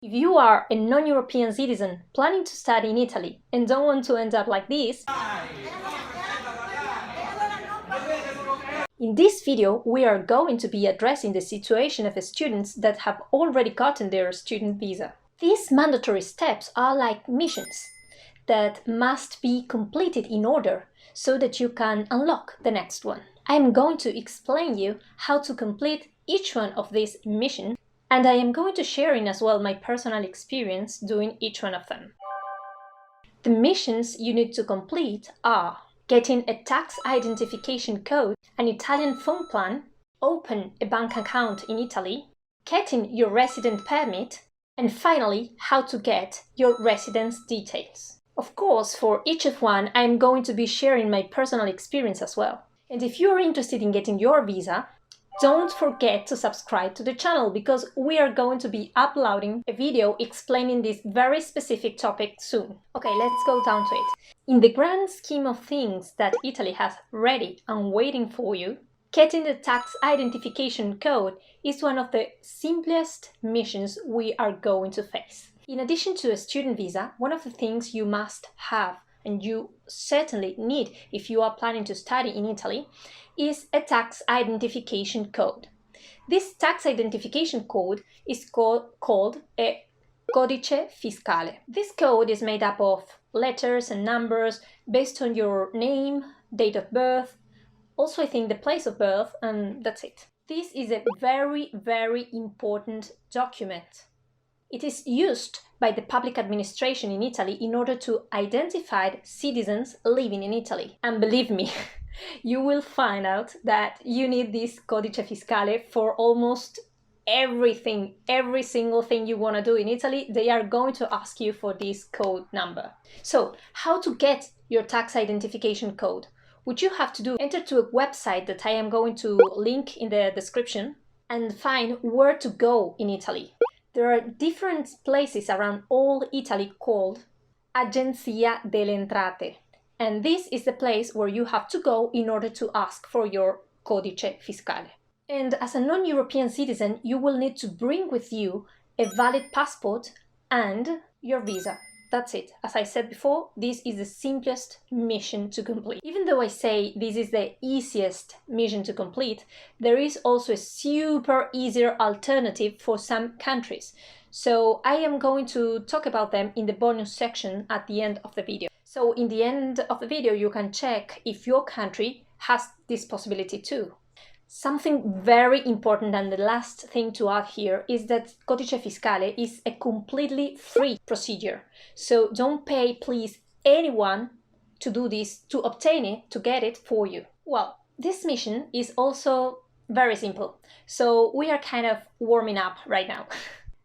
If you are a non-European citizen planning to study in Italy and don't want to end up like this, in this video we are going to be addressing the situation of students that have already gotten their student visa. These mandatory steps are like missions that must be completed in order so that you can unlock the next one. I am going to explain you how to complete each one of these missions, and I am going to share in as well my personal experience doing each one of them. The missions you need to complete are getting a tax identification code, an Italian phone plan, open a bank account in Italy, getting your resident permit, and finally, how to get your residence details. Of course, for each of one, I am going to be sharing my personal experience as well. And if you are interested in getting your visa, don't forget to subscribe to the channel because we are going to be uploading a video explaining this very specific topic soon. Okay, let's go down to it. In the grand scheme of things that Italy has ready and waiting for you, getting the tax identification code is one of the simplest missions we are going to face. In addition to a student visa, one of the things you must have and you certainly need if you are planning to study in Italy is a tax identification code. This tax identification code is called a codice fiscale. This code is made up of letters and numbers based on your name, date of birth, also I think the place of birth, and that's it. This is a very, very important document. It is used by the public administration in Italy in order to identify citizens living in Italy. And believe me, you will find out that you need this codice fiscale for almost everything, every single thing you want to do in Italy. They are going to ask you for this code number. So, how to get your tax identification code? What you have to do, enter to a website that I am going to link in the description and find where to go in Italy. There are different places around all Italy called Agenzia delle Entrate, and this is the place where you have to go in order to ask for your codice fiscale. And as a non-European citizen, you will need to bring with you a valid passport and your visa. That's it. As I said before, this is the simplest mission to complete. Even though I say this is the easiest mission to complete, there is also a super easier alternative for some countries. So I am going to talk about them in the bonus section at the end of the video. So in the end of the video, you can check if your country has this possibility too. Something very important and the last thing to add here is that Codice Fiscale is a completely free procedure. So don't pay, please, anyone to do this, to obtain it, to get it for you. Well, this mission is also very simple. So we are kind of warming up right now.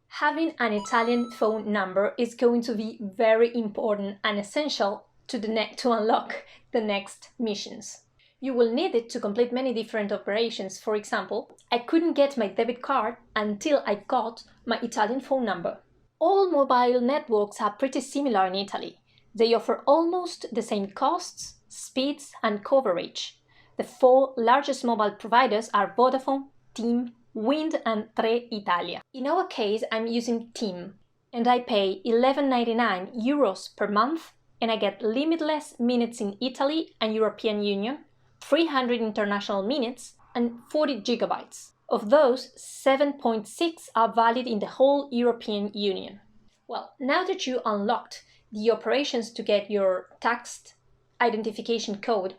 Having an Italian phone number is going to be very important and essential to unlock the next missions. You will need it to complete many different operations. For example, I couldn't get my debit card until I got my Italian phone number. All mobile networks are pretty similar in Italy. They offer almost the same costs, speeds, and coverage. The 4 largest mobile providers are Vodafone, TIM, Wind, and ITALIA. In our case, I'm using TIM, and I pay €11.99 per month, and I get limitless minutes in Italy and European Union, 300 international minutes, and 40 gigabytes. Of those, 7.6 are valid in the whole European Union. Well, now that you unlocked the operations to get your tax identification code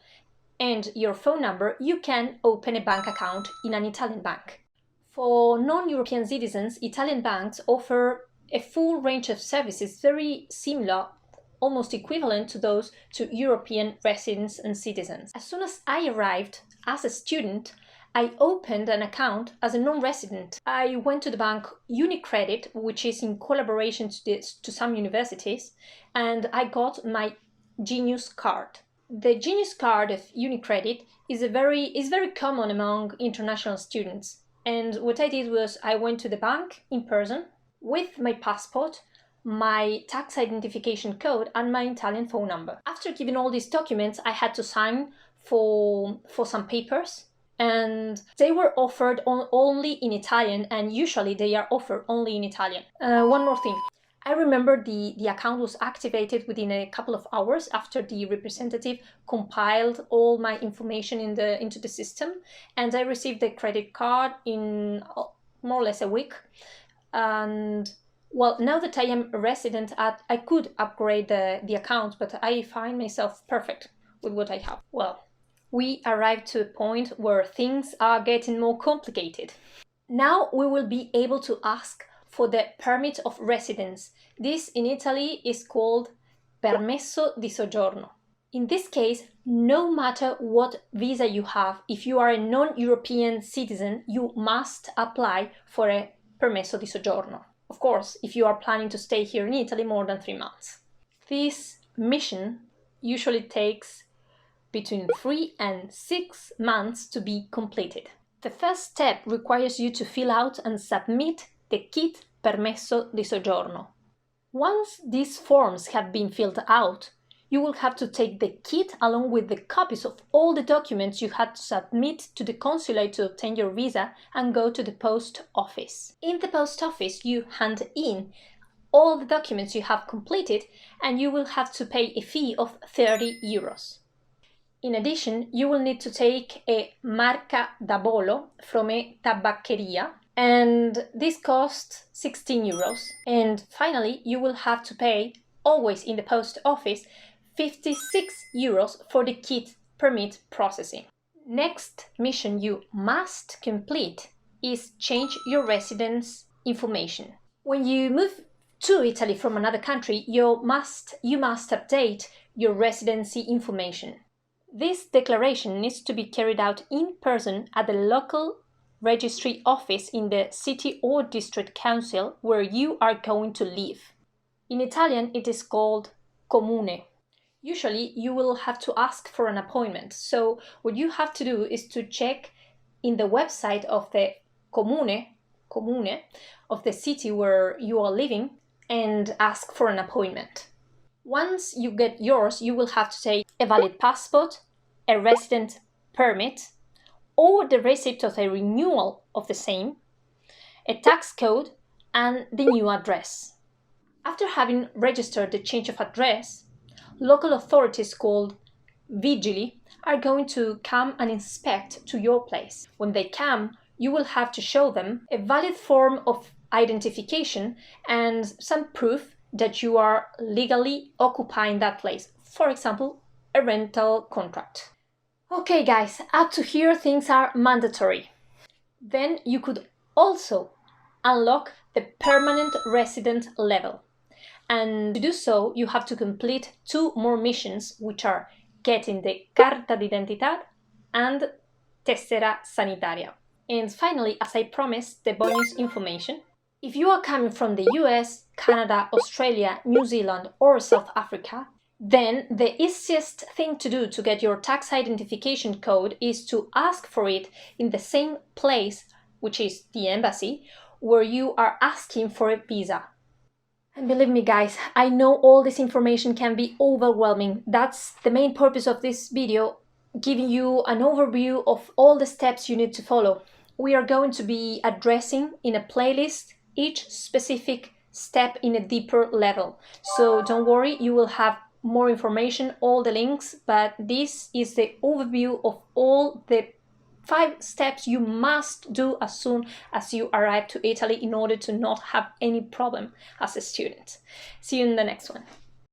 and your phone number, you can open a bank account in an Italian bank. For non-European citizens, Italian banks offer a full range of services very similar, almost equivalent to those to European residents and citizens. As soon as I arrived as a student, I opened an account as a non-resident. I went to the bank UniCredit, which is in collaboration to some universities, and I got my Genius card. The Genius card of UniCredit is very common among international students. And what I did was I went to the bank in person with my passport, my tax identification code, and my Italian phone number. After giving all these documents, I had to sign for some papers, and they were offered only in Italian, and usually they are offered only in Italian. One more thing. I remember the account was activated within a couple of hours after the representative compiled all my information into the system, and I received the credit card in more or less a week. And well, now that I am a resident, I could upgrade the account, but I find myself perfect with what I have. Well, we arrived to a point where things are getting more complicated. Now we will be able to ask for the permit of residence. This in Italy is called permesso di soggiorno. In this case, no matter what visa you have, if you are a non-European citizen, you must apply for a permesso di soggiorno. Of course, if you are planning to stay here in Italy more than 3 months. This mission usually takes between 3 and 6 months to be completed. The first step requires you to fill out and submit the kit permesso di soggiorno. Once these forms have been filled out, you will have to take the kit along with the copies of all the documents you had to submit to the consulate to obtain your visa and go to the post office. In the post office, you hand in all the documents you have completed, and you will have to pay a fee of 30 euros. In addition, you will need to take a marca da bollo from a tabaccheria, and this costs 16 euros. And finally, you will have to pay, always in the post office, 56 euros for the kit permit processing. Next mission you must complete is change your residence information. When you move to Italy from another country, you must update your residency information. This declaration needs to be carried out in person at the local registry office in the city or district council where you are going to live. In Italian, it is called comune. Usually, you will have to ask for an appointment. So what you have to do is to check in the website of the comune of the city where you are living and ask for an appointment. Once you get yours, you will have to take a valid passport, a resident permit, or the receipt of a renewal of the same, a tax code, and the new address. After having registered the change of address, local authorities called vigili are going to come and inspect to your place. When they come, you will have to show them a valid form of identification and some proof that you are legally occupying that place. For example, a rental contract. Okay guys, up to here things are mandatory. Then you could also unlock the permanent resident level. And to do so, you have to complete 2 more missions, which are getting the carta d'identità and tessera sanitaria. And finally, as I promised, the bonus information. If you are coming from the US, Canada, Australia, New Zealand, or South Africa, then the easiest thing to do to get your tax identification code is to ask for it in the same place, which is the embassy, where you are asking for a visa. And believe me guys, I know all this information can be overwhelming. That's the main purpose of this video, giving you an overview of all the steps you need to follow. We are going to be addressing in a playlist each specific step in a deeper level. So don't worry, you will have more information, all the links, but this is the overview of all the 5 steps you must do as soon as you arrive to Italy in order to not have any problem as a student. See you in the next one.